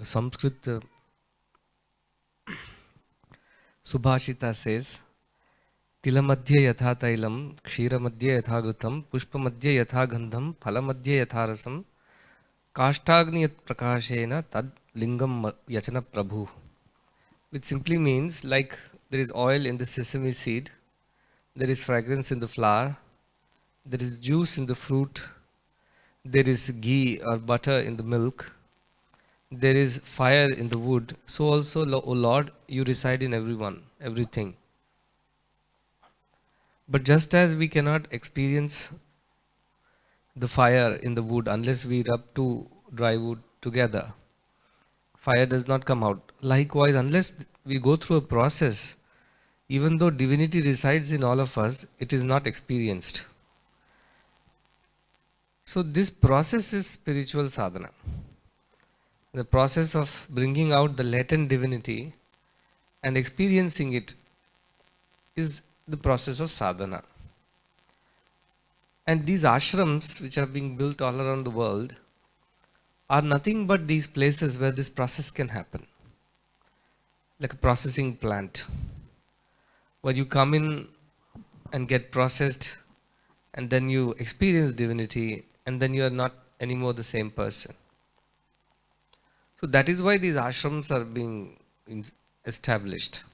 Sanskrit Subhashita says, Tilamadhya yatha tailam, Kshiramadhya yatha ghrutam, Pushpamadhya yatha gandham, Phalamadhya yatha rasam, Kashtagni yat prakashena tad lingam yachana prabhu. Which simply means like there is oil in the sesame seed, there is fragrance in the flower, there is juice in the fruit, there is ghee or butter in the milk, there is fire in the wood. So also, O Lord, you reside in everyone, everything. But just as we cannot experience the fire in the wood unless we rub two dry wood together, fire does not come out. Likewise, unless we go through a process, even though divinity resides in all of us, it is not experienced. So this process is spiritual sadhana. The process of bringing out the latent divinity and experiencing it is the process of sadhana. And these ashrams, which are being built all around the world, are nothing but these places where this process can happen. Like a processing plant, where you come in and get processed, and then you experience divinity, and then you are not anymore the same person. So that is why these ashrams are being established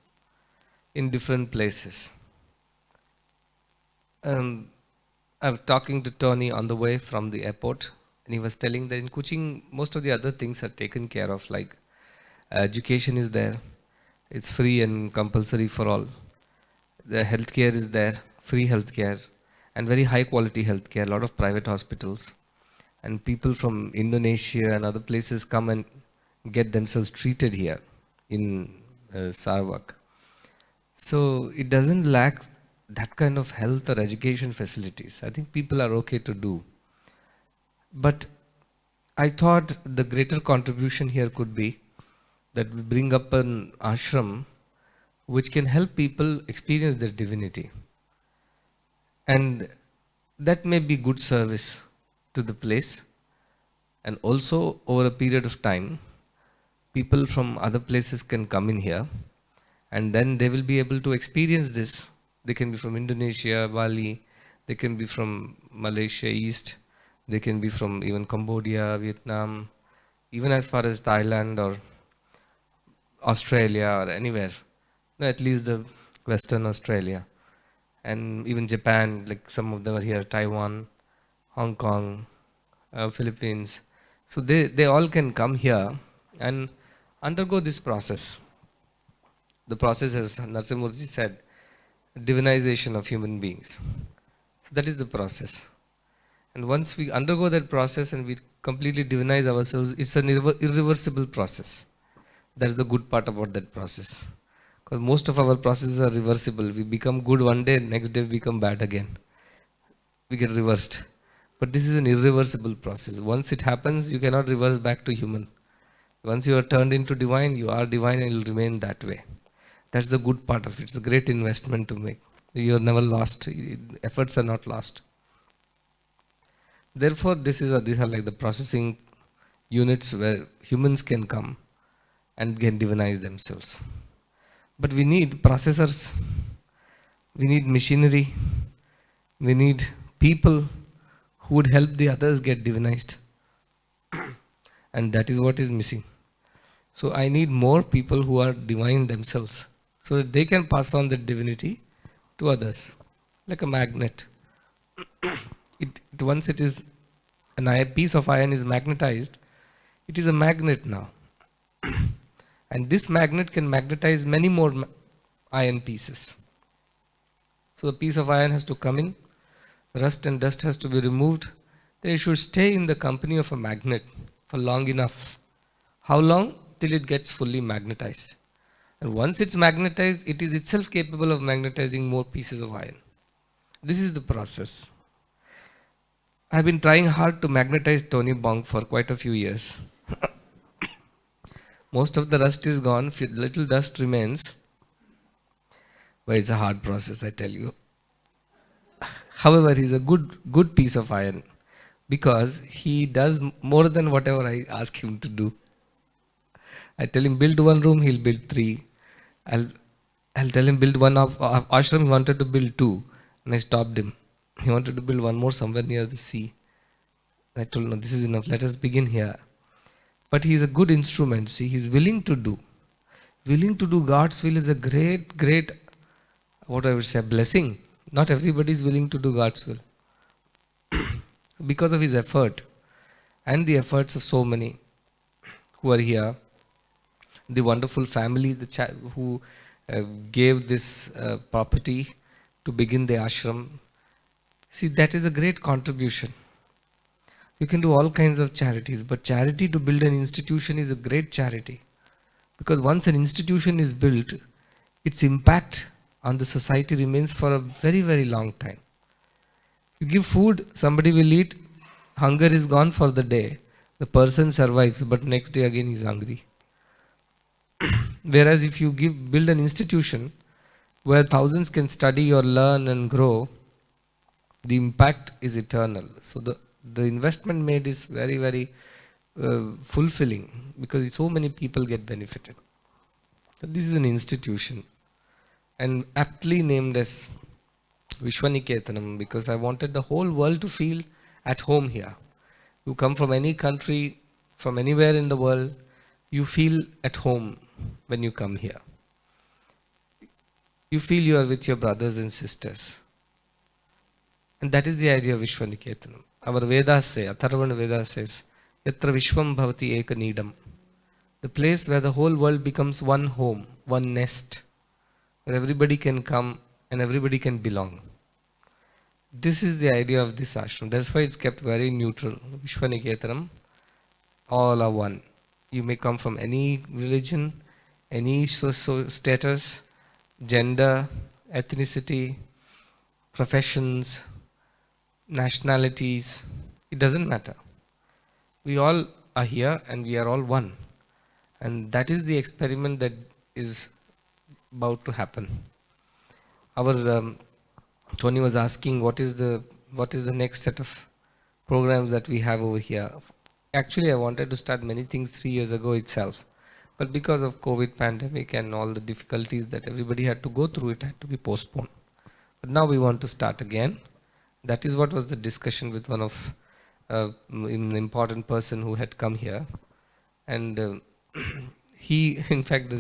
in different places. I was talking to Tony on the way from the airport, and he was telling that in Kuching, most of the other things are taken care of, like education is there, it's free and compulsory for all. The healthcare is there, free healthcare, and very high quality healthcare, a lot of private hospitals. And people from Indonesia and other places come and get themselves treated here in Sarawak. So it doesn't lack that kind of health or education facilities. I think people are okay to do. But I thought the greater contribution here could be that we bring up an ashram which can help people experience their divinity. And that may be good service to the place. And also over a period of time, people from other places can come in here, and then they will be able to experience this. They can be from Indonesia, Bali, they can be from Malaysia East, they can be from even Cambodia, Vietnam, even as far as Thailand or Australia or anywhere, no, at least the Western Australia, and even Japan, like some of them are here, Taiwan, Hong Kong, Philippines. So they all can come here and undergo this process. The process, as Narasimhamurti said, divinization of human beings. So that is the process. And once we undergo that process and we completely divinize ourselves, it's an irreversible process. That's the good part about that process. Because most of our processes are reversible. We become good one day, next day we become bad again. We get reversed. But this is an irreversible process. Once it happens, you cannot reverse back to human. Once you are turned into divine, you are divine and you'll remain that way. That's the good part of it. It's a great investment to make. You are never lost. Efforts are not lost. Therefore, these are like the processing units where humans can come and can divinize themselves. But we need processors, we need machinery, we need people who would help the others get divinized. And that is what is missing. So I need more people who are divine themselves, so that they can pass on that divinity to others, like a magnet. Once it is a piece of iron is magnetized, it is a magnet now. And this magnet can magnetize many more iron pieces. So a piece of iron has to come in, rust and dust has to be removed, then it should stay in the company of a magnet for long enough. How long? Till it gets fully magnetized. And once it's magnetized, it is itself capable of magnetizing more pieces of iron. This is the process. I've been trying hard to magnetize Tony Bong for quite a few years. Most of the rust is gone, little dust remains. But it's a hard process, I tell you. However, he's a good piece of iron, because he does more than whatever I ask him to do. I tell him build one room, he'll build three. I'll I'll tell him build one of ashram. He wanted to build two, and I stopped him. He wanted to build one more somewhere near the sea. I told him, no, this is enough. Let us begin here. But he is a good instrument. See, he is willing to do. Willing to do God's will is a great, great, what I would say, blessing. Not everybody is willing to do God's will because of his effort and the efforts of so many who are here. The wonderful family who gave this property to begin the ashram. See, that is a great contribution. You can do all kinds of charities, but charity to build an institution is a great charity. Because once an institution is built, its impact on the society remains for a very, very long time. You give food, somebody will eat, hunger is gone for the day. The person survives, but next day again he is hungry. Whereas if you build an institution where thousands can study or learn and grow, the impact is eternal. So the investment made is very, very fulfilling because so many people get benefited. So this is an institution and aptly named as Vishwaniketanam because I wanted the whole world to feel at home here. You come from any country, from anywhere in the world, you feel at home when you come here. You feel you are with your brothers and sisters. And that is the idea of Vishwaniketanam. Our Vedas say, Atharvana Vedas says, Yatra Vishwam Bhavati Eka Needam. The place where the whole world becomes one home, one nest, where everybody can come and everybody can belong. This is the idea of this ashram. That's why it's kept very neutral. Vishwaniketanam, all are one. You may come from any religion, any status, gender, ethnicity, professions, nationalities. It doesn't matter. We all are here and we are all one. And that is the experiment that is about to happen. Our Tony was asking what is the next set of programs that we have over here. Actually, I wanted to start many things 3 years ago itself. But because of COVID pandemic and all the difficulties that everybody had to go through, it had to be postponed. But now we want to start again. That is what was the discussion with one of an important person who had come here. And he, in fact,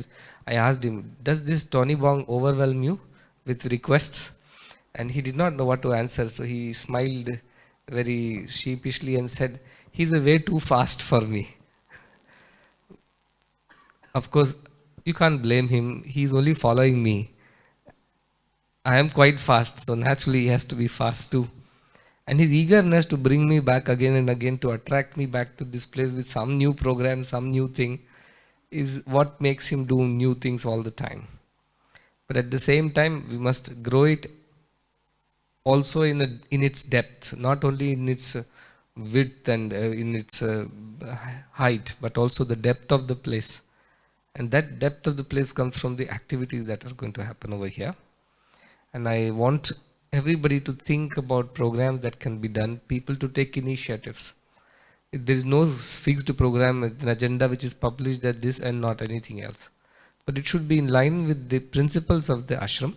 I asked him, does this Tony Bong overwhelm you with requests? And he did not know what to answer. So he smiled very sheepishly and said, he's a way too fast for me. Of course, you can't blame him. He's only following me. I am quite fast, so naturally he has to be fast too. And his eagerness to bring me back again and again, to attract me back to this place with some new program, some new thing, is what makes him do new things all the time. But at the same time, we must grow it also in its depth, not only in its width and in its height, but also the depth of the place. And that depth of the place comes from the activities that are going to happen over here. And I want everybody to think about programs that can be done, people to take initiatives. There is no fixed program, an agenda which is published that this and not anything else. But it should be in line with the principles of the ashram.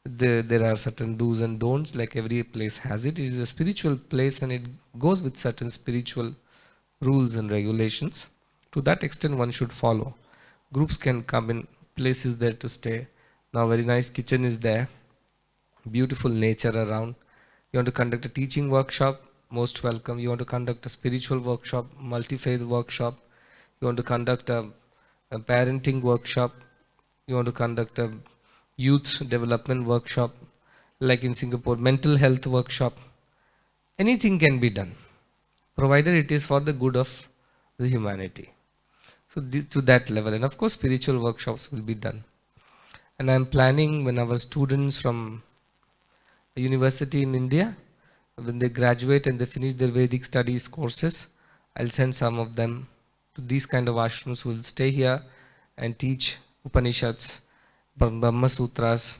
There are certain do's and don'ts, like every place has it. It is a spiritual place and it goes with certain spiritual rules and regulations. To that extent, one should follow. Groups can come in, places there to stay. Now, very nice kitchen is there. Beautiful nature around. You want to conduct a teaching workshop, most welcome. You want to conduct a spiritual workshop, multi-faith workshop. You want to conduct a parenting workshop. You want to conduct a youth development workshop, like in Singapore, mental health workshop. Anything can be done, provided it is for the good of the humanity. So to that level, and of course spiritual workshops will be done. And I am planning when our students from a university in India, when they graduate and they finish their Vedic studies courses, I'll send some of them to these kind of ashrams who will stay here and teach Upanishads, Brahma Sutras,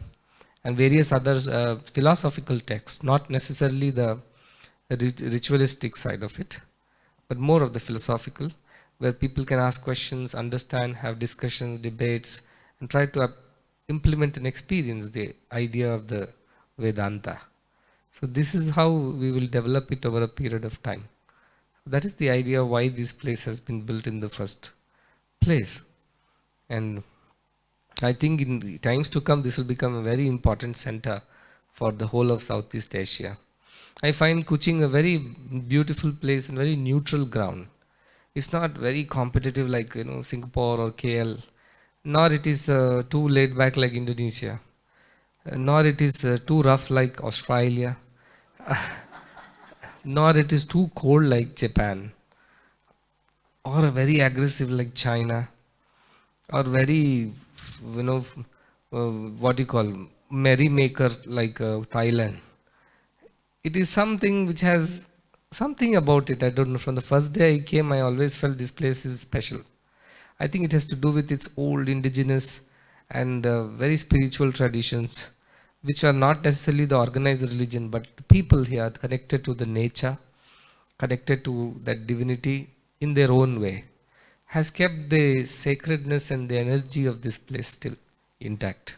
and various other philosophical texts, not necessarily the ritualistic side of it, but more of the philosophical. where people can ask questions, understand, have discussions, debates, and try to implement and experience the idea of the Vedanta. So this is how we will develop it over a period of time. That is the idea why this place has been built in the first place. And I think in the times to come, this will become a very important center for the whole of Southeast Asia. I find Kuching a very beautiful place and very neutral ground. It's not very competitive like Singapore or KL, nor it is too laid back like Indonesia, nor it is too rough like Australia, nor it is too cold like Japan, or very aggressive like China, or very what you call merrymaker like Thailand. It is something which has something about it. I don't know. From the first day I came, I always felt this place is special. I think it has to do with its old indigenous and very spiritual traditions, which are not necessarily the organized religion, but the people here connected to the nature, connected to that divinity in their own way, has kept the sacredness and the energy of this place still intact.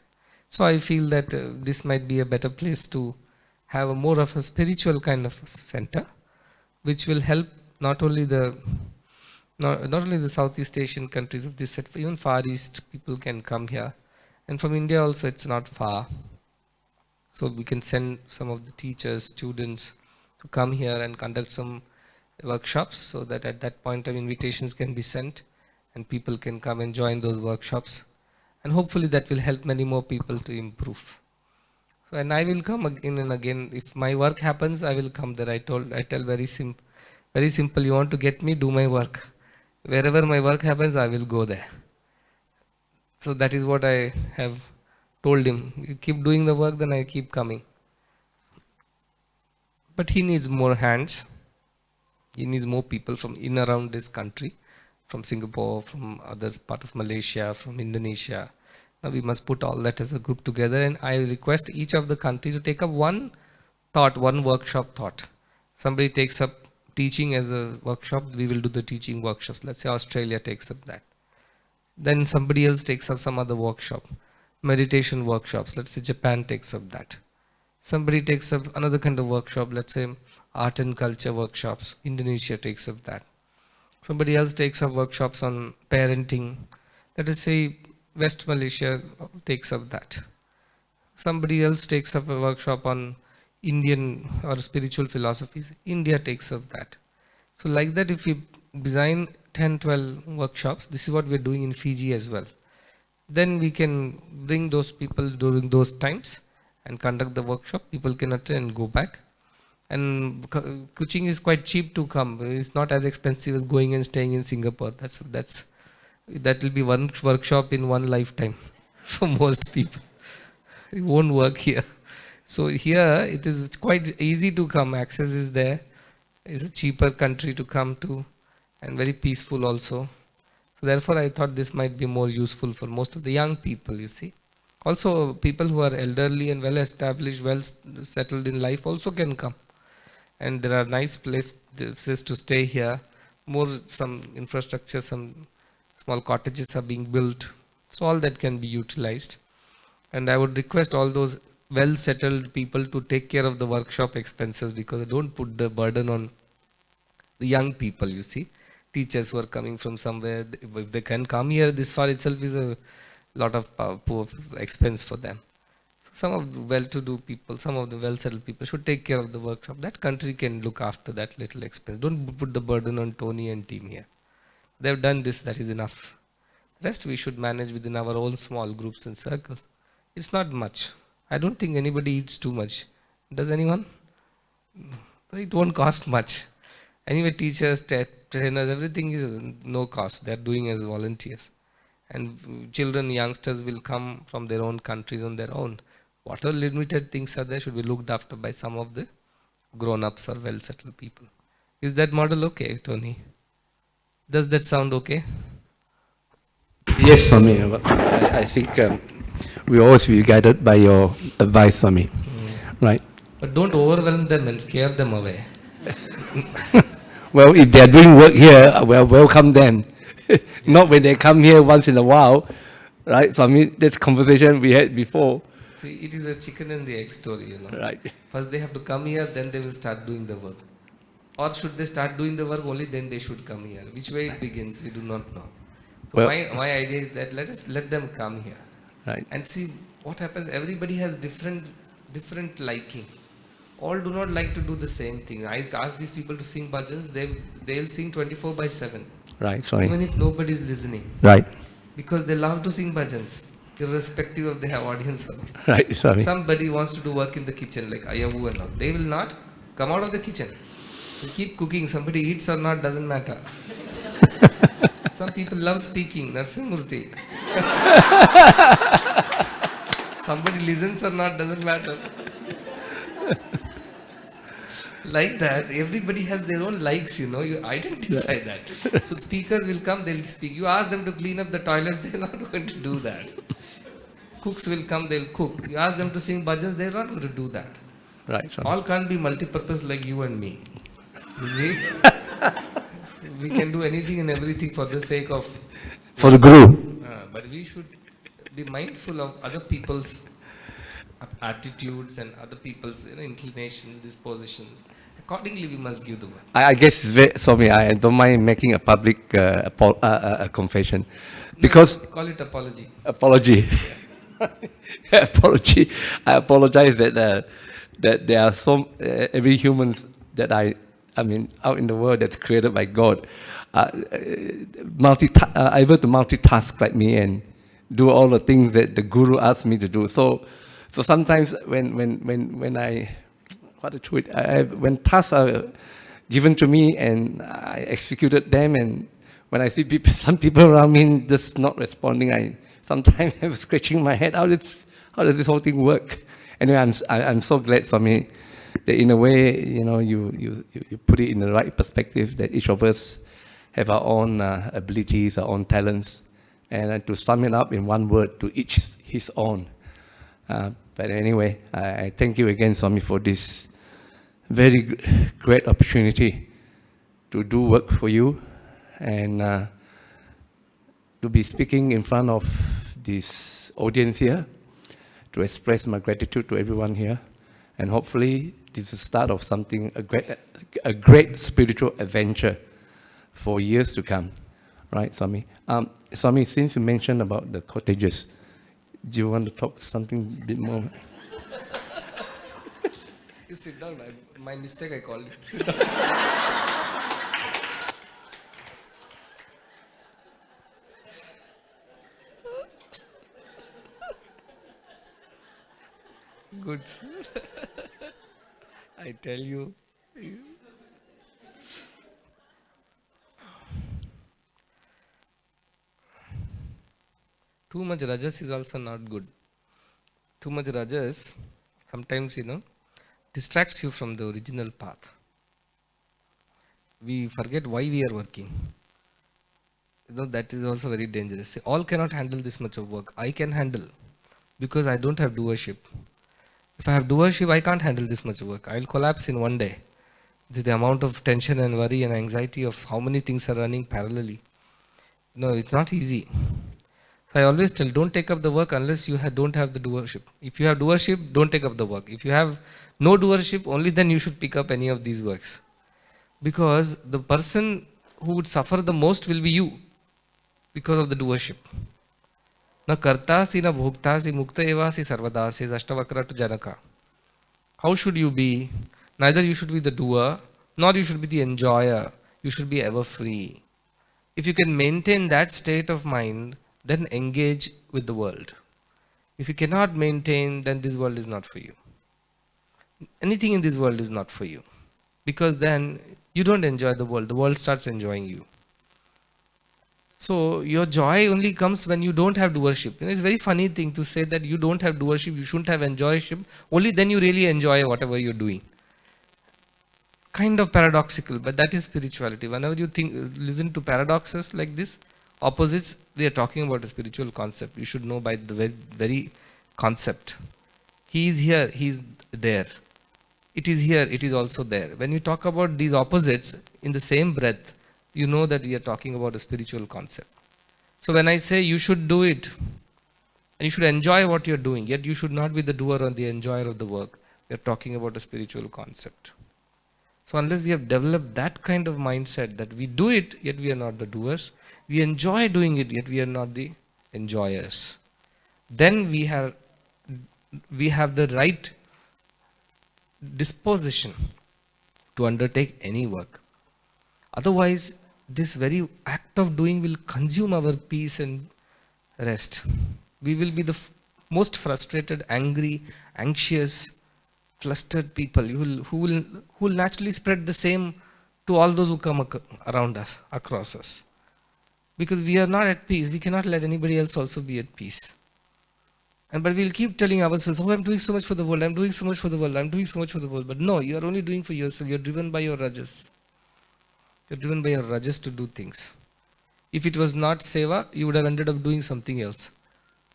So I feel that this might be a better place to have a more of a spiritual kind of center, which will help not only the not only the Southeast Asian countries of this set, even Far East people can come here, and from India also it's not far. So we can send some of the teachers, students to come here and conduct some workshops, so that at that point of invitations can be sent and people can come and join those workshops, and hopefully that will help many more people to improve. So, and I will come again and again. If my work happens, I will come there. I tell very simple. You want to get me, do my work. Wherever my work happens, I will go there. So that is what I have told him. You keep doing the work, then I keep coming. But he needs more hands. He needs more people from in around this country, from Singapore, from other part of Malaysia, from Indonesia. Now we must put all that as a group together, and I request each of the country to take up one thought, one workshop thought. Somebody takes up teaching as a workshop, we will do the teaching workshops. Let's say Australia takes up that. Then somebody else takes up some other workshop. Meditation workshops, let's say Japan takes up that. Somebody takes up another kind of workshop, let's say art and culture workshops, Indonesia takes up that. Somebody else takes up workshops on parenting, let us say West Malaysia takes up that. Somebody else takes up a workshop on Indian or spiritual philosophies, India takes up that. So like that, if we design 10, 12 workshops, this is what we are doing in Fiji as well. Then we can bring those people during those times and conduct the workshop. People can attend and go back. And Kuching is quite cheap to come. It's not as expensive as going and staying in Singapore. That will be one workshop in one lifetime for most people. It won't work here. So here it is quite easy to come. Access is there. It's a cheaper country to come to, and very peaceful also. So therefore I thought this might be more useful for most of the young people, you see. Also people who are elderly and well established, well settled in life also can come. And there are nice places to stay here. Some infrastructure, some small cottages are being built. So all that can be utilized. And I would request all those well settled people to take care of the workshop expenses, because they don't put the burden on the young people, you see. Teachers who are coming from somewhere, if they can come here, this far itself is a lot of poor expense for them. So some of the well-to-do people, some of the well-settled people should take care of the workshop. That country can look after that little expense. Don't put the burden on Tony and team here. They've done this, that is enough. Rest we should manage within our own small groups and circles. It's not much. I don't think anybody eats too much. Does anyone? It won't cost much. Anyway, teachers, trainers, everything is no cost. They're doing as volunteers. And children, youngsters will come from their own countries on their own. Whatever limited things are there should be looked after by some of the grown-ups or well-settled people. Is that model okay, Tony? Does that sound okay? Yes, Swami. I think we always be guided by your advice, Swami. Right? But don't overwhelm them and scare them away. Well, if they are doing work here, well, welcome them. Not when they come here once in a while, right? So I mean, that conversation we had before, See, it is a chicken and the egg story, you know. right? First they have to come here, then they will start doing the work. Or should they start doing the work only then they should come here? Which way it begins, we do not know. So Well, my idea is that let them come here right, and see what happens. Everybody has different liking. All do not like to do the same thing. I ask these people to sing bhajans, they'll sing 24/7, right. Sorry, even if nobody is listening, right, because they love to sing bhajans, irrespective of their audience or not. right. Sorry, Somebody wants to do work in the kitchen like Ayavu and all. They will not come out of the kitchen. They keep cooking. Somebody eats or not doesn't matter. Some people love speaking. Narsimurti. Somebody listens or not doesn't matter. Like that, everybody has their own likes, you know. You identify that. So speakers will come, they'll speak. You ask them to clean up the toilets, they're not going to do that. Cooks will come, they'll cook. You ask them to sing bhajans, they're not going to do that. right. Sorry. All can't be multi-purpose like you and me. You see? We can do anything and everything for the sake of... For the guru, but we should be mindful of other people's attitudes and other people's inclinations, dispositions. Accordingly, we must give the word. I guess it's very, sorry, I don't mind making a public confession, because Call it apology. apology. Apology. I apologize that that there are every humans that I mean out in the world that's created by God, able to multitask like me and do all the things that the guru asked me to do. So sometimes when I what to tweet, when tasks are given to me and I executed them, and when I see people, some people around me just not responding, I sometimes am scratching my head. How does this whole thing work? Anyway, I'm so glad, Swami, that in a way, you know, you put it in the right perspective, that each of us have our own abilities, our own talents, and to sum it up in one word, to each his own. But anyway, I thank you again, Swami, for this very great opportunity to do work for you, and to be speaking in front of this audience here, to express my gratitude to everyone here, and hopefully this is the start of something, a great spiritual adventure for years to come. Right, Swami? Swami, since you mentioned about the cottages, do you want to talk something a bit more? You sit down. My mistake, I called it. Sit down. Good. I tell you. Too much rajas is also not good. Too much rajas, sometimes, distracts you from the original path. We forget why we are working. That is also very dangerous. All cannot handle this much of work. I can handle, because I don't have doership. If I have doership, I can't handle this much work. I will collapse in one day. The amount of tension and worry and anxiety of how many things are running parallelly. No, it's not easy. So I always tell, don't take up the work unless you don't have the doership. If you have doership, don't take up the work. If you have no doership, only then you should pick up any of these works. Because the person who would suffer the most will be you, because of the doership. Na kartasi na bhoktasi mukta evasi sarvada, says Ashtavakra to Janaka. How should you be? Neither you should be the doer, nor you should be the enjoyer. You should be ever free. If you can maintain that state of mind, then engage with the world. If you cannot maintain, then this world is not for you. Anything in this world is not for you. Because then you don't enjoy the world starts enjoying you. So your joy only comes when you don't have doership. It's a very funny thing to say that you don't have doership, you shouldn't have enjoyship. Only then you really enjoy whatever you're doing. Kind of paradoxical, but that is spirituality. Whenever you listen to paradoxes like this, opposites, we are talking about a spiritual concept. You should know by the very concept. He is here, he is there. It is here, it is also there. When you talk about these opposites in the same breath, you know that we are talking about a spiritual concept. So when I say you should do it, and you should enjoy what you're doing, yet you should not be the doer or the enjoyer of the work, we're talking about a spiritual concept. So unless we have developed that kind of mindset that we do it, yet we are not the doers, we enjoy doing it, yet we are not the enjoyers, then we have the right disposition to undertake any work. Otherwise, this very act of doing will consume our peace and rest. We will be the most frustrated, angry, anxious, flustered people who will naturally spread the same to all those who come around us, across us. Because we are not at peace, we cannot let anybody else also be at peace. But we'll keep telling ourselves, oh, I'm doing so much for the world, I'm doing so much for the world, I'm doing so much for the world. But no, you are only doing for yourself. You're driven by your rajas. You're driven by your rajas to do things. If it was not seva, you would have ended up doing something else.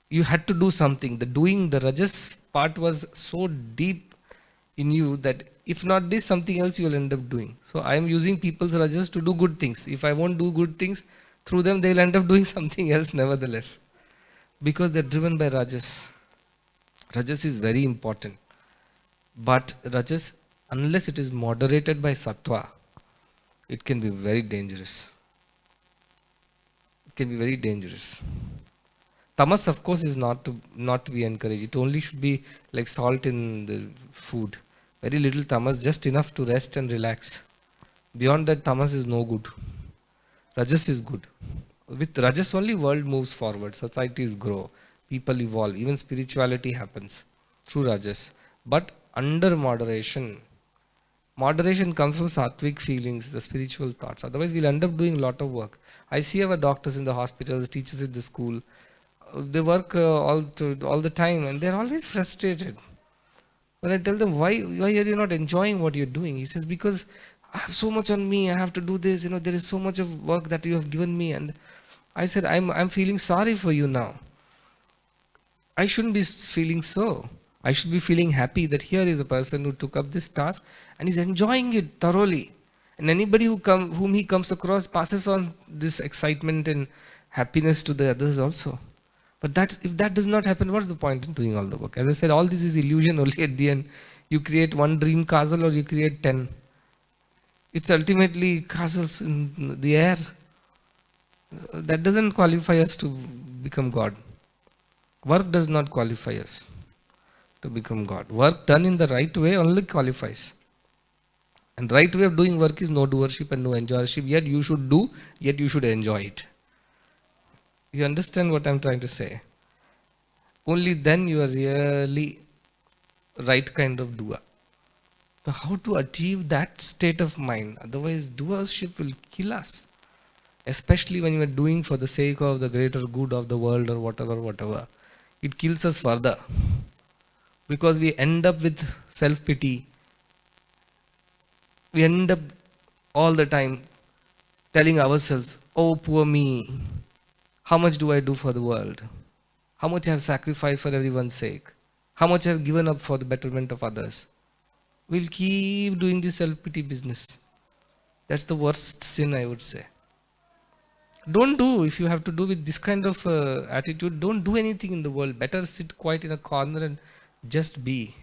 You had to do something. The rajas part was so deep in you that if not this, something else you will end up doing. So I am using people's rajas to do good things. If I won't do good things, through them they will end up doing something else nevertheless. Because they're driven by rajas. Rajas is very important. But rajas, unless it is moderated by sattva, it can be very dangerous. It can be very dangerous. Tamas, of course, is not to be encouraged. It only should be like salt in the food. Very little tamas, just enough to rest and relax. Beyond that, tamas is no good. Rajas is good. With rajas only, world moves forward. Societies grow. People evolve. Even spirituality happens through rajas. But under moderation. Moderation comes from sattvic feelings, the spiritual thoughts. Otherwise, we'll end up doing a lot of work. I see our doctors in the hospitals, teachers in the school. They work all the time and they're always frustrated. When I tell them, why are you not enjoying what you're doing? He says, because I have so much on me. I have to do this. There is so much of work that you have given me. And I said, I'm feeling sorry for you now. I shouldn't be feeling so. I should be feeling happy that here is a person who took up this task and is enjoying it thoroughly. And anybody whom he comes across passes on this excitement and happiness to the others also. But if that does not happen, what's the point in doing all the work? As I said, all this is illusion only at the end. You create one dream castle or you create 10. It's ultimately castles in the air. That doesn't qualify us to become God. Work does not qualify us to become God. Work done in the right way only qualifies. And right way of doing work is no doership and no enjoyership. Yet you should do, yet you should enjoy it. You understand what I'm trying to say? Only then you are really right kind of doer. So how to achieve that state of mind? Otherwise, doership will kill us. Especially when you are doing for the sake of the greater good of the world or whatever. It kills us further. Because we end up with self-pity. We end up all the time telling ourselves, oh, poor me. How much do I do for the world? How much I have sacrificed for everyone's sake? How much I have given up for the betterment of others? We'll keep doing this self-pity business. That's the worst sin, I would say. Don't do, if you have to do with this kind of attitude, don't do anything in the world. Better sit quiet in a corner and just be.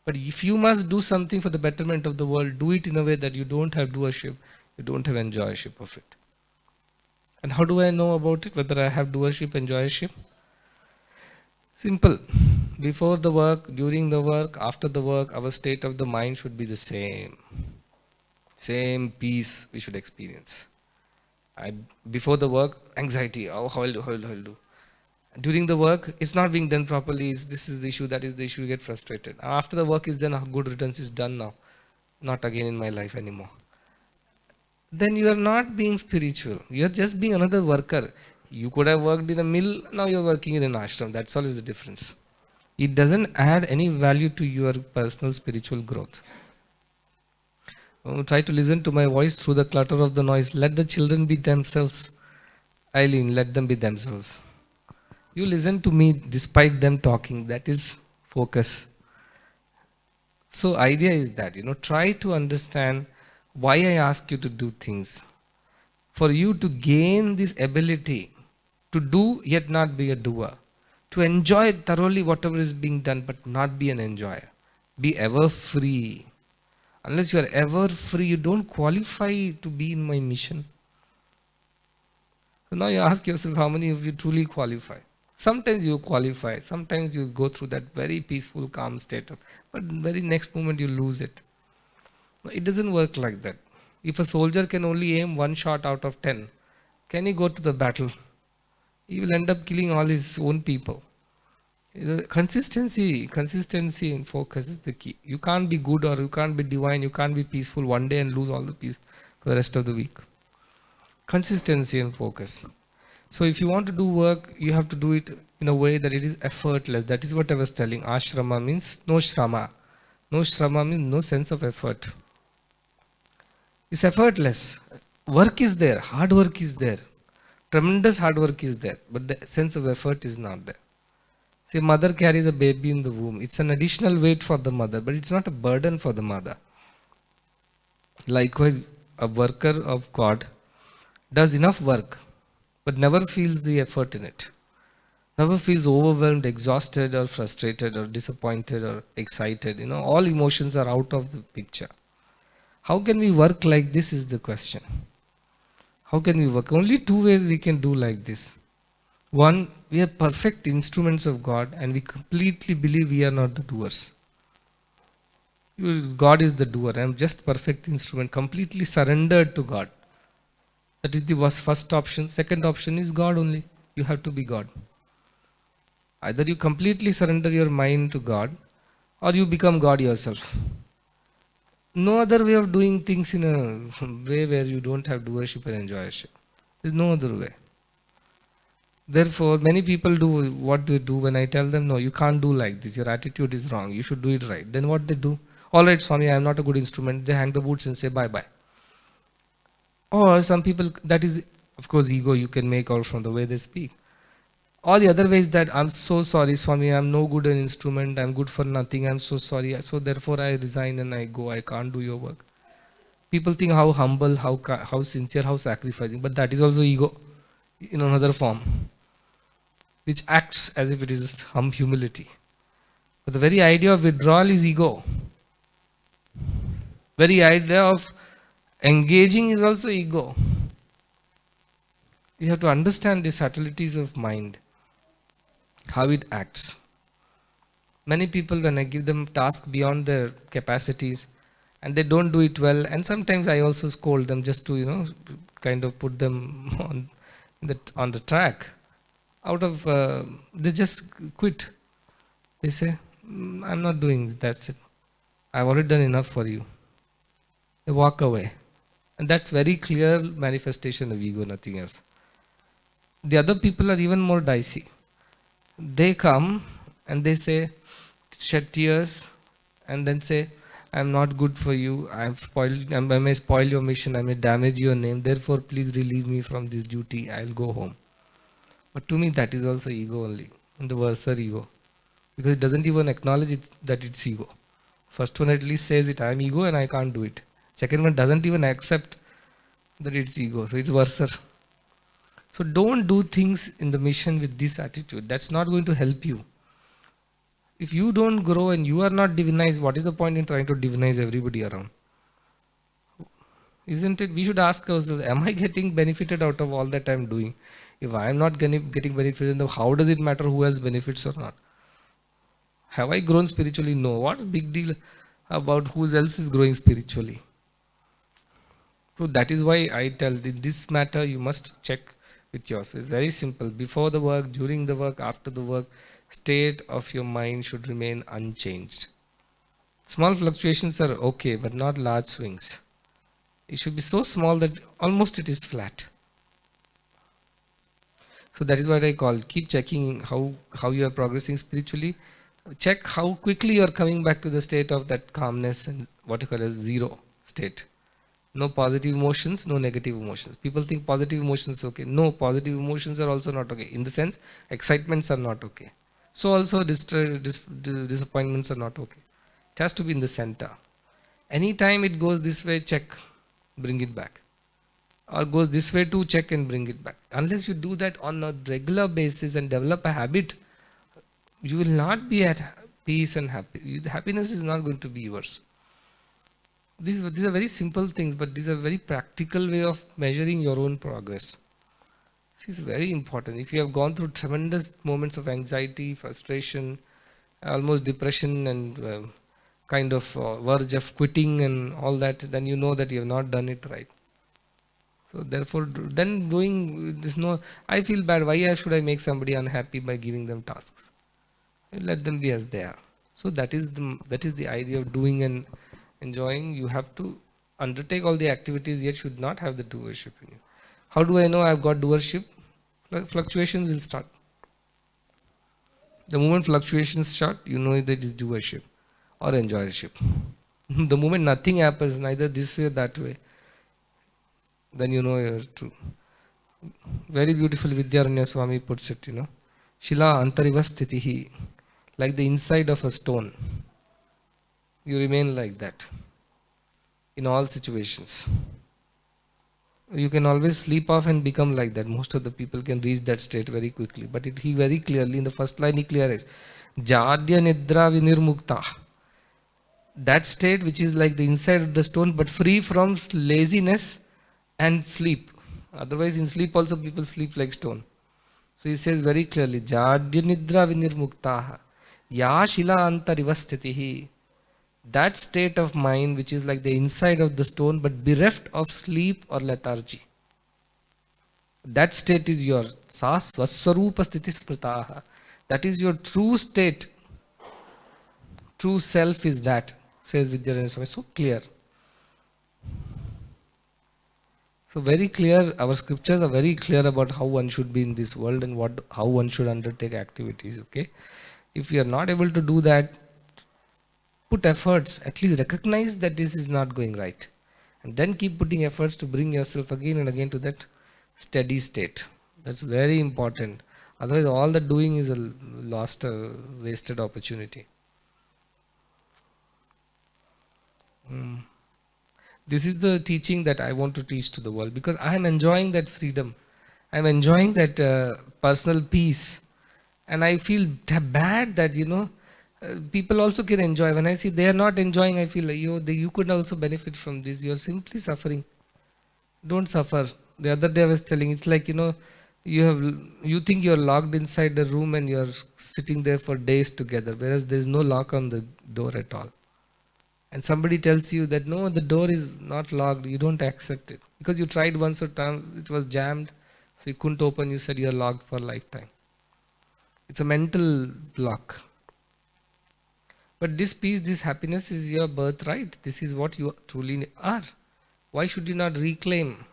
But if you must do something for the betterment of the world, do it in a way that you don't have doership, you don't have enjoyership of it. And how do I know about it, whether I have doership, enjoyership? Simple. Before the work, during the work, after the work, our state of the mind should be the same. Same peace we should experience. Before the work, anxiety, oh, how I'll do. During the work, it's not being done properly, this is the issue, that is the issue, you get frustrated. After the work is done, good riddance is done now. Not again in my life anymore. Then you are not being spiritual. You are just being another worker. You could have worked in a mill, now you are working in an ashram. That's all is the difference. It doesn't add any value to your personal spiritual growth. Try to listen to my voice through the clutter of the noise. Let the children be themselves. Eileen, let them be themselves. You listen to me despite them talking. That is focus. So So idea is that, try to understand why I ask you to do things. For you to gain this ability to do yet not be a doer. To enjoy thoroughly whatever is being done but not be an enjoyer. Be ever free. Unless you are ever free, you don't qualify to be in my mission. So now you ask yourself, how many of you truly qualify? Sometimes you qualify, sometimes you go through that very peaceful, calm state, but very next moment you lose it. It doesn't work like that. If a soldier can only aim one shot out of 10, can he go to the battle? He will end up killing all his own people. Consistency and focus is the key. You can't be good or you can't be divine, you can't be peaceful one day and lose all the peace for the rest of the week. Consistency and focus. So if you want to do work, you have to do it in a way that it is effortless. That is what I was telling. Ashrama means no shrama. No shrama means no sense of effort. It's effortless. Work is there, hard work is there. Tremendous hard work is there, but the sense of effort is not there. See, mother carries a baby in the womb. It's an additional weight for the mother, but it's not a burden for the mother. Likewise, a worker of God does enough work, but never feels the effort in it. Never feels overwhelmed, exhausted, or frustrated, or disappointed, or excited. All emotions are out of the picture. How can we work like this is the question. How can we work? Only two ways we can do like this. One, we are perfect instruments of God and we completely believe we are not the doers. God is the doer. I am just perfect instrument, completely surrendered to God. That is the first option. Second option is God only. You have to be God. Either you completely surrender your mind to God or you become God yourself. No other way of doing things in a way where you don't have doership and enjoyership. There is no other way. Therefore, many people do what they do when I tell them, no, you can't do like this. Your attitude is wrong. You should do it right. Then what they do? All right, Swami, I am not a good instrument. They hang the boots and say bye-bye. Or some people, that is, of course, ego you can make out from the way they speak. Or the other way is that I'm so sorry, Swami, I'm no good an instrument. I'm good for nothing. I'm so sorry. So therefore, I resign and I go. I can't do your work. People think how humble, how sincere, how sacrificing. But that is also ego in another form, which acts as if it is humility. But the very idea of withdrawal is ego. Very idea of engaging is also ego. You have to understand the subtleties of mind, how it acts. Many people, when I give them tasks beyond their capacities and they don't do it well, and sometimes I also scold them just to, kind of put them on the track. They just quit. They say, I'm not doing it, that's it. I've already done enough for you. They walk away. And that's very clear manifestation of ego, nothing else. The other people are even more dicey. They come and they say, shed tears, and then say, I'm not good for you, I may spoil your mission, I may damage your name, therefore please relieve me from this duty, I'll go home. But to me that is also ego only, and the worser ego. Because it doesn't even acknowledge that it's ego. First one at least says it, I'm ego and I can't do it. Second one doesn't even accept that it's ego, so it's worser. So don't do things in the mission with this attitude. That's not going to help you. If you don't grow and you are not divinized, what is the point in trying to divinize everybody around? Isn't it? We should ask ourselves, am I getting benefited out of all that I'm doing? If I am not getting benefited, then how does it matter who else benefits or not? Have I grown spiritually? No. What's big deal about who else is growing spiritually? So that is why I tell in this matter you must check with yourself. It's very simple. Before the work, during the work, after the work, state of your mind should remain unchanged. Small fluctuations are okay, but not large swings. It should be so small that almost it is flat. So that is what I call, keep checking how you are progressing spiritually. Check how quickly you are coming back to the state of that calmness and what you call as zero state. No positive emotions, no negative emotions. People think positive emotions are okay. No, positive emotions are also not okay. In the sense, excitements are not okay. So also disappointments are not okay. It has to be in the center. Anytime it goes this way, check, bring it back. Or goes this way too, check and bring it back. Unless you do that on a regular basis and develop a habit, you will not be at peace and happy. Happiness is not going to be yours. These are very simple things, but these are very practical way of measuring your own progress. This is very important. If you have gone through tremendous moments of anxiety, frustration, almost depression and kind of verge of quitting and all that, then you know that you have not done it right. So therefore, then doing this, no, I feel bad. Why should I make somebody unhappy by giving them tasks? Let them be as they are. So that is the idea of doing and enjoying. You have to undertake all the activities, yet should not have the doership in you. How do I know I've got doership? Fluctuations will start. The moment fluctuations start, you know that is doership or enjoyership. The moment nothing happens, neither this way or that way, then you know you're true. Very beautiful Vidyaranya Swami puts it, Shila antarivastitihi, like the inside of a stone. You remain like that in all situations. You can always sleep off and become like that. Most of the people can reach that state very quickly. But he very clearly, in the first line, he clears, Jadya Nidra Vinirmukta. That state which is like the inside of the stone, but free from laziness and sleep. Otherwise, in sleep also people sleep like stone. So he says very clearly, Jadya Nidra Vinirmukta. Ya Shila Antarivastitihi. That state of mind which is like the inside of the stone but bereft of sleep or lethargy. That state is your sa swaswarupa sthiti smritaha. That is your true state. True self is that, says Vidyaranya Swami. So clear. So very clear, our scriptures are very clear about how one should be in this world and how one should undertake activities. Okay, if you are not able to do that, put efforts, at least recognize that this is not going right. And then keep putting efforts to bring yourself again and again to that steady state. That's very important. Otherwise, all the doing is a lost, wasted opportunity. This is the teaching that I want to teach to the world because I am enjoying that freedom. I am enjoying that personal peace. And I feel bad that, people also can enjoy. When I see they are not enjoying, I feel like, you could also benefit from this. You are simply suffering. Don't suffer. The other day I was telling, it's like, you think you're locked inside the room and you're sitting there for days together, whereas there's no lock on the door at all. And somebody tells you that, no, the door is not locked, you don't accept it. Because you tried once or time, it was jammed, so you couldn't open, you said you're locked for a lifetime. It's a mental block. But this peace, this happiness is your birthright. This is what you truly are. Why should you not reclaim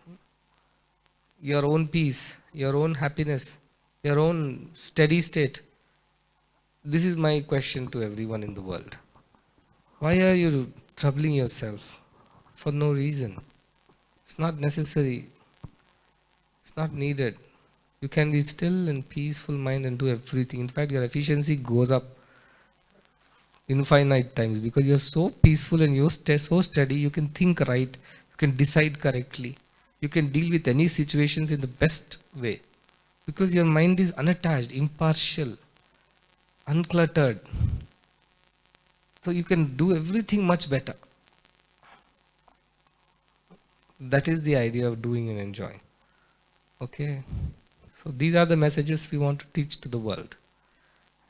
your own peace, your own happiness, your own steady state? This is my question to everyone in the world. Why are you troubling yourself for no reason? It's not necessary. It's not needed. You can be still and peaceful mind and do everything. In fact, your efficiency goes up infinite times because you're so peaceful and you're so steady. You can think right. You can decide correctly. You can deal with any situations in the best way because your mind is unattached, impartial, uncluttered. So you can do everything much better. That is the idea of doing and enjoying. Okay. So these are the messages we want to teach to the world.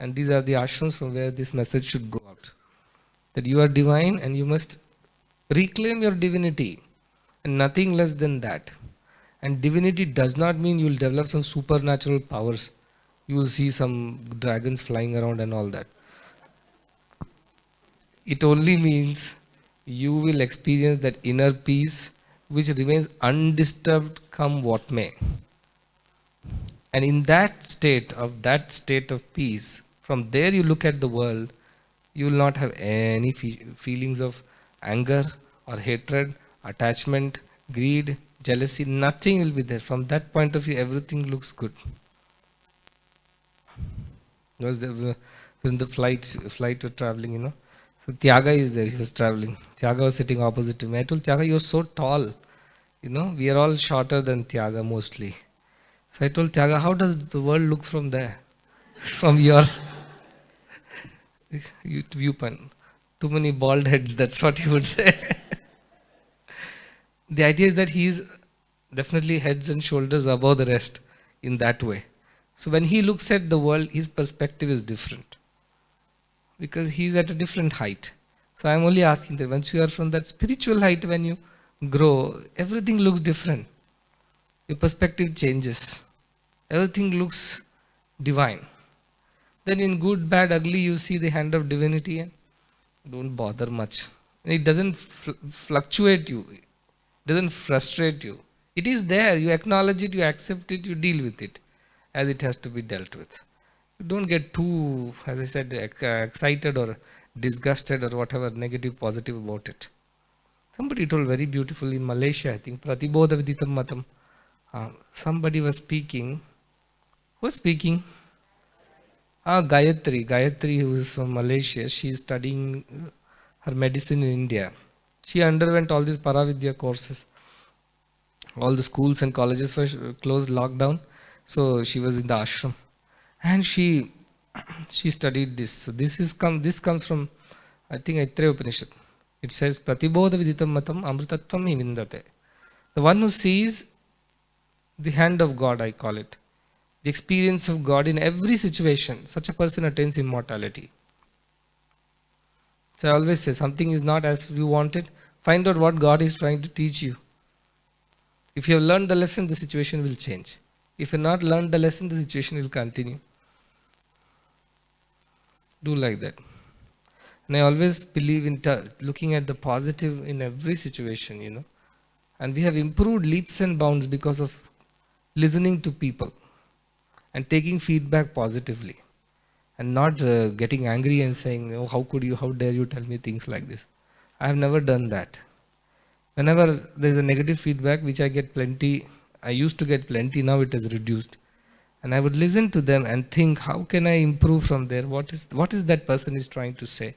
And these are the ashrams from where this message should go out. That you are divine and you must reclaim your divinity and nothing less than that. And divinity does not mean you will develop some supernatural powers. You will see some dragons flying around and all that. It only means you will experience that inner peace which remains undisturbed come what may. And in that state of peace, from there you look at the world, you will not have any feelings of anger or hatred, attachment, greed, jealousy, nothing will be there. From that point of view, everything looks good. Because in the flight you're traveling, So Tyaga is there. He was traveling. Tyaga was sitting opposite to me. I told Tyaga, you're so tall. We are all shorter than Tyaga mostly. So I told Tyaga, how does the world look from there? From yours viewpoint. Too many bald heads, that's what he would say. The idea is that he is definitely heads and shoulders above the rest in that way. So when he looks at the world, his perspective is different because he's at a different height. So I'm only asking that once you are from that spiritual height, when you grow, everything looks different. Your perspective changes. Everything looks divine. Then in good, bad, ugly, you see the hand of divinity and don't bother much. It doesn't fluctuate you. It doesn't frustrate you. It is there. You acknowledge it, you accept it, you deal with it as it has to be dealt with. You don't get too, as I said, excited or disgusted or whatever, negative, positive about it. Somebody told very beautifully in Malaysia, I think, Pratibodha Viditam Matam. Somebody was speaking. Who was speaking? Gayatri, who is from Malaysia, she is studying her medicine in India. She underwent all these Paravidya courses. All the schools and colleges were closed, lockdown. So she was in the ashram. And she studied this. So this comes from, I think, Aitreya Upanishad. It says, Pratibodha Viditam Matam Amritatvam Himindate. The one who sees the hand of God, I call it, the experience of God in every situation, such a person attains immortality. So I always say, something is not as you want it, find out what God is trying to teach you. If you have learned the lesson, the situation will change. If you have not learned the lesson, the situation will continue. Do like that. And I always believe in looking at the positive in every situation, And we have improved leaps and bounds because of listening to people and taking feedback positively and not getting angry and saying, oh, how dare you tell me things like this. I have never done that. Whenever there is a negative feedback, which I get plenty, I used to get plenty, now it has reduced. And I would listen to them and think, how can I improve from there? What is that person is trying to say?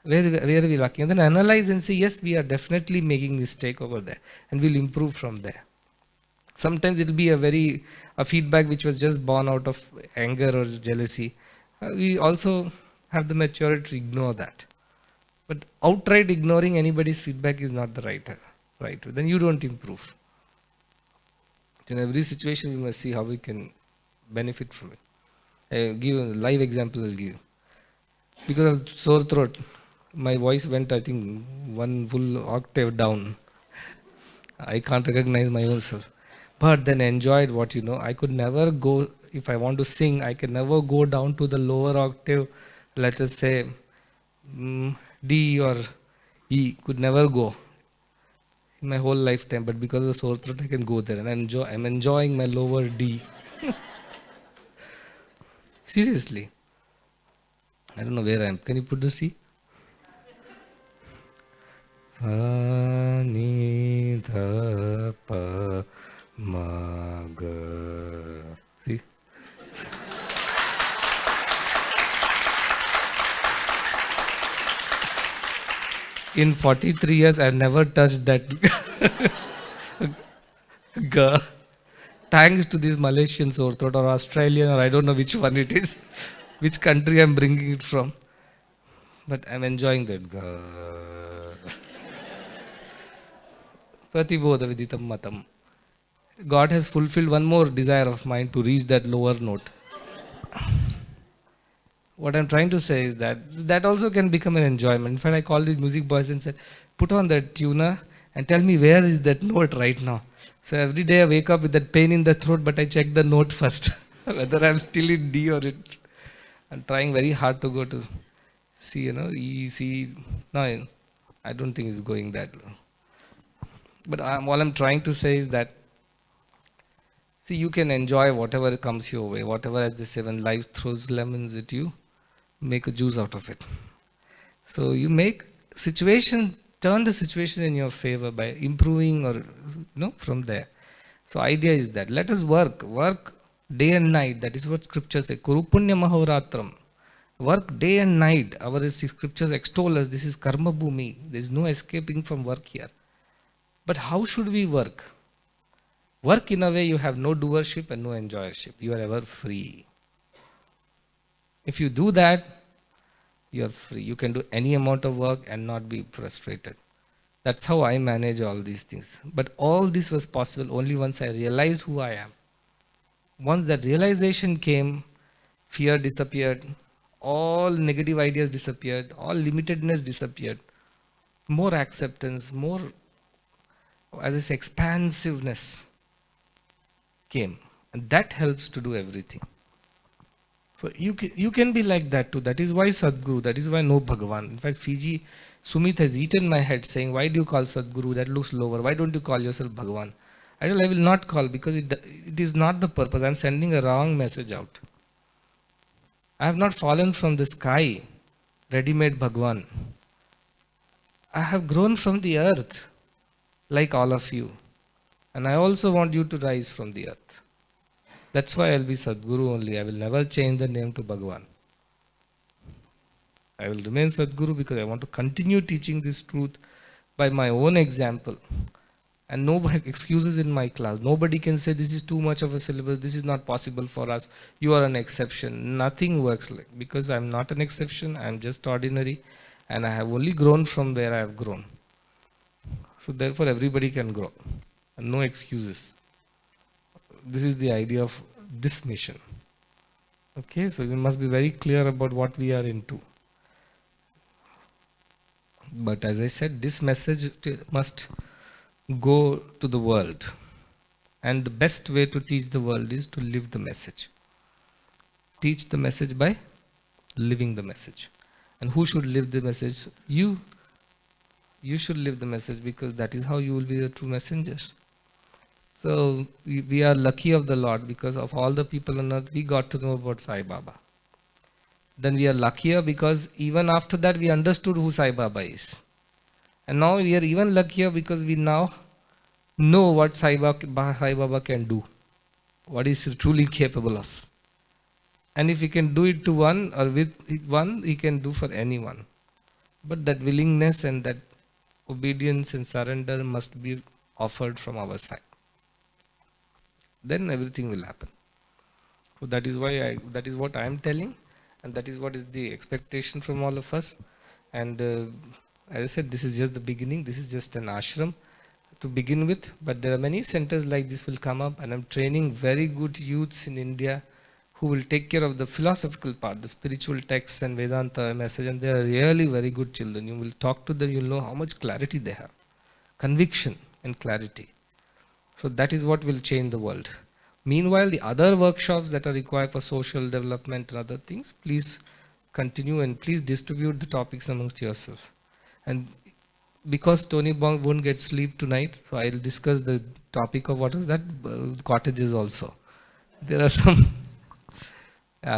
Where are we lacking? And then analyze and say, yes, we are definitely making mistake over there. And we'll improve from there. Sometimes it will be a feedback which was just born out of anger or jealousy. We also have the maturity to ignore that. But outright ignoring anybody's feedback is not the right. Then you don't improve. In every situation, we must see how we can benefit from it. I'll give a live example. I'll give you. Because of sore throat, my voice went, I think, one full octave down. I can't recognize my own self. But then enjoyed what I could never go, if I want to sing, I can never go down to the lower octave, let us say D or E, could never go in my whole lifetime. But because of the sore throat, I can go there and I'm enjoying my lower D. Seriously. I don't know where I am. Can you put the C? Ni da pa ma ga. See? In 43 years, I've never touched that ga. Thanks to this Malaysian sore throat or Australian, or I don't know which one it is, which country I'm bringing it from. But I'm enjoying that ga. Pratibodha Viditam Matam. God has fulfilled one more desire of mine to reach that lower note. What I'm trying to say is that also can become an enjoyment. In fact, I called these music boys and said, put on that tuner and tell me where is that note right now. So every day I wake up with that pain in the throat, but I check the note first, whether I'm still in D or it. I'm trying very hard to go to C, E, C. No, I don't think it's going that low. But all I'm trying to say is that, see, you can enjoy whatever comes your way, whatever, as they say, when life throws lemons at you, make a juice out of it. So you turn the situation in your favor by improving or, from there. So idea is that let us work day and night. That is what scripture says. Kuru punya mahoratram. Work day and night. Our scriptures extol us. This is karma bhumi. There is no escaping from work here. But how should we work? Work in a way you have no doership and no enjoyership. You are ever free. If you do that, you are free. You can do any amount of work and not be frustrated. That's how I manage all these things. But all this was possible only once I realized who I am. Once that realization came, fear disappeared, all negative ideas disappeared, all limitedness disappeared, more acceptance, more, as I say, expansiveness came. And that helps to do everything. So you can be like that too. That is why Sadguru, that is why no Bhagavan. In fact, Fiji, Sumit has eaten my head saying, why do you call Sadguru? That looks lower. Why don't you call yourself Bhagavan? I will not call because it is not the purpose. I am sending a wrong message out. I have not fallen from the sky, ready-made Bhagavan. I have grown from the earth, like all of you. And I also want you to rise from the earth. That's why I'll be Sadguru only. I will never change the name to Bhagavan. I will remain Sadguru because I want to continue teaching this truth by my own example. And no excuses in my class. Nobody can say this is too much of a syllabus, this is not possible for us, you are an exception. Nothing works like, because I'm not an exception, I'm just ordinary and I have only grown from where I have grown. So therefore everybody can grow. And no excuses. This is the idea of this mission. Okay, so we must be very clear about what we are into. But as I said, this message must go to the world. And the best way to teach the world is to live the message. Teach the message by living the message. And who should live the message? You. You should live the message because that is how you will be the true messengers. So we are lucky of the Lord because of all the people on earth we got to know about Sai Baba. Then we are luckier because even after that we understood who Sai Baba is. And now we are even luckier because we now know what Sai Baba can do, what is he truly capable of. And if he can do it to one or with one, he can do for anyone. But that willingness and that obedience and surrender must be offered from our side. Then everything will happen. So that is why that is what I am telling, and that is what is the expectation from all of us. And as I said, this is just the beginning. This is just an ashram to begin with, but there are many centers like this will come up, and I'm training very good youths in India who will take care of the philosophical part, the spiritual texts and Vedanta message, and they are really very good children. You will talk to them, you'll know how much clarity they have, conviction and clarity. So that is what will change the world. Meanwhile, the other workshops that are required for social development and other things, please continue and please distribute the topics amongst yourself. And because Tony Bong won't get sleep tonight, so I'll discuss the topic of what is that, cottages also. There are some,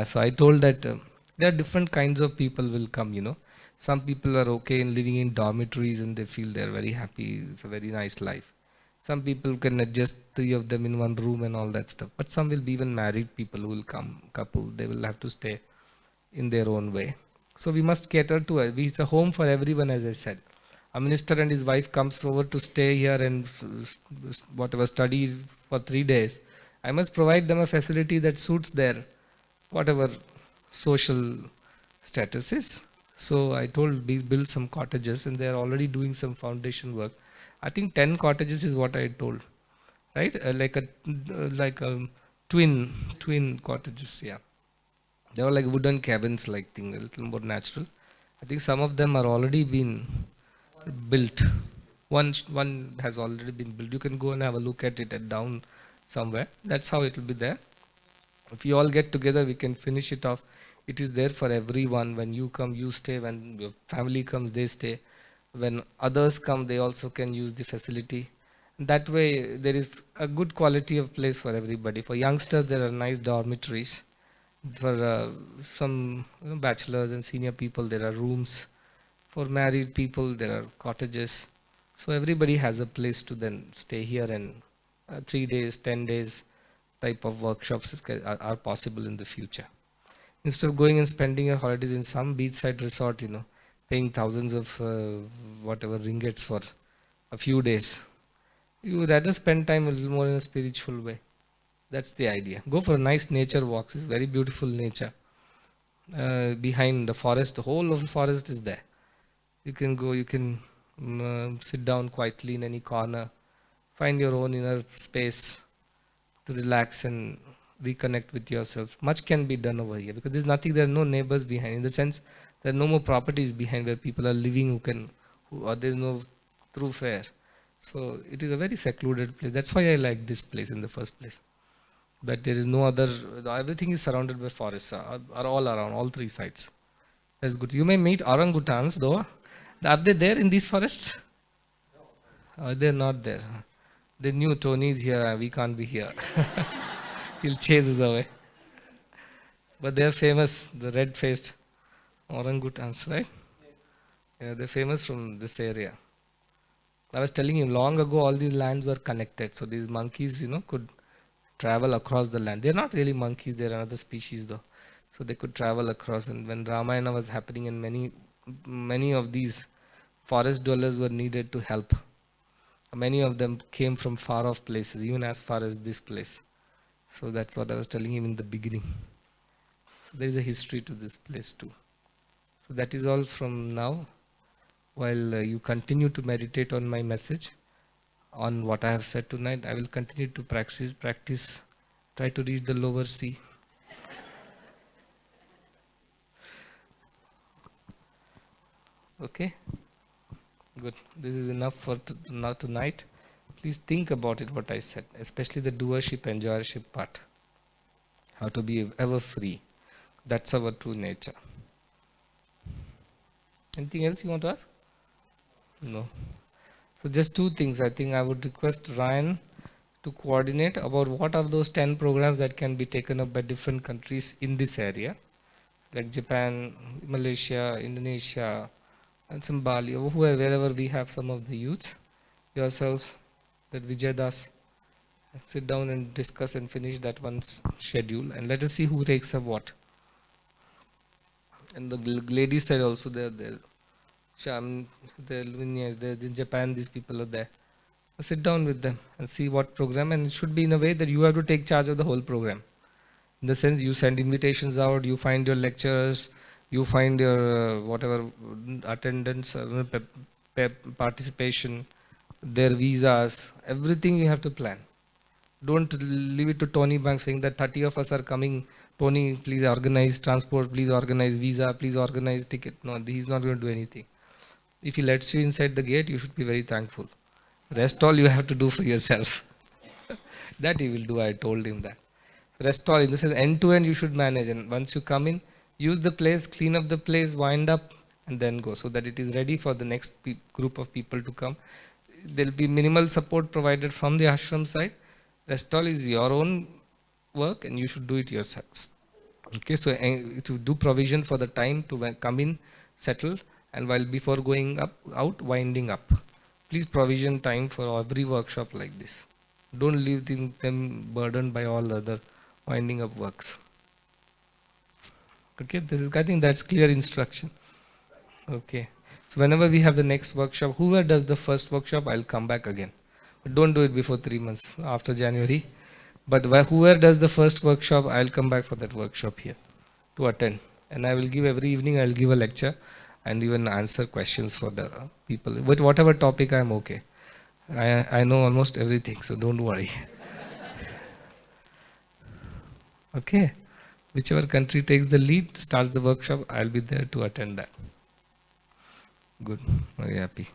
so I told that there are different kinds of people will come, you know. Some people are okay in living in dormitories and they feel they're very happy, it's a very nice life. Some people can adjust 3 of them in one room and all that stuff. But some will be even married people who will come, couple, they will have to stay in their own way. So we must cater to it. It's a home for everyone, as I said. A minister and his wife comes over to stay here and whatever study for 3 days. I must provide them a facility that suits their whatever social status is. So I told build some cottages, and they are already doing some foundation work. I think 10 cottages is what I told, right? Like a twin cottages, yeah. They were like wooden cabins like thing, a little more natural. I think some of them are already been built. One has already been built. You can go and have a look at it at down somewhere. That's how it will be there. If you all get together, we can finish it off. It is there for everyone. When you come, you stay. When your family comes, they stay. When others come, they also can use the facility. That way, there is a good quality of place for everybody. For youngsters, there are nice dormitories. For some bachelors and senior people, there are rooms. For married people, there are cottages. So everybody has a place to then stay here, and 3 days, 10 days type of workshops are possible in the future. Instead of going and spending your holidays in some beachside resort, paying thousands of whatever ringgits for a few days, you would rather spend time a little more in a spiritual way. That's the idea. Go for a nice nature walks. It's very beautiful nature. Behind the forest, the whole of the forest is there. You can go, you can sit down quietly in any corner, find your own inner space to relax and reconnect with yourself. Much can be done over here because there's nothing, there are no neighbors behind. In the sense, there are no more properties behind where people are living or there's no thoroughfare. So it is a very secluded place. That's why I like this place in the first place. That there is no other, everything is surrounded by forests, are all around, all three sides. That's good. You may meet orangutans though. Are they there in these forests? They're not there. They knew Tony's here, we can't be here. He'll chase us away. But they're famous, the red-faced orangutans, right? Yeah, they're famous from this area. I was telling him long ago all these lands were connected. So these monkeys, could travel across the land. They're not really monkeys, they're another species though. So they could travel across, and when Ramayana was happening and many of these forest dwellers were needed to help. Many of them came from far off places, even as far as this place. So that's what I was telling him in the beginning. So there is a history to this place too. So that is all from now. While you continue to meditate on my message, on what I have said tonight, I will continue to practice, try to reach the lower sea. Okay? Good. This is enough for now tonight. Please think about it, what I said, especially the doership, enjoyership part. How to be ever free. That's our true nature. Anything else you want to ask? No. So just two things. I think I would request Ryan to coordinate about what are those 10 programs that can be taken up by different countries in this area, like Japan, Malaysia, Indonesia, and some Bali, or wherever we have some of the youth. Yourself, that Vijay Das, sit down and discuss and finish that one's schedule, and let us see who takes up what. And the ladies side also, they're there. Sham, they're in Japan, these people are there. Sit down with them and see what program, and it should be in a way that you have to take charge of the whole program. In the sense, you send invitations out, you find your lecturers, you find your whatever attendance, participation, their visas, everything you have to plan. Don't leave it to Tony Bank saying that 30 of us are coming. Tony, please organize transport, please organize visa, please organize ticket. No, he's not going to do anything. If he lets you inside the gate, you should be very thankful. Rest all you have to do for yourself. That he will do, I told him that. Rest all, in the sense, end to end you should manage. And once you come in, use the place, clean up the place, wind up, and then go, so that it is ready for the next group of people to come. There will be minimal support provided from the ashram side. Rest all is your own work and you should do it yourselves. Okay, so to do provision for the time to come in, settle, and while before going out, winding up. Please provision time for every workshop like this. Don't leave them burdened by all other winding up works. Okay, I think that's clear instruction. Okay, so whenever we have the next workshop, whoever does the first workshop, I'll come back again. But don't do it before 3 months, after January. But whoever does the first workshop, I'll come back for that workshop here to attend. And I will give every evening, I'll give a lecture and even answer questions for the people. With whatever topic, I'm okay. I know almost everything, so don't worry. Okay. Whichever country takes the lead, starts the workshop, I'll be there to attend that. Good. Very happy.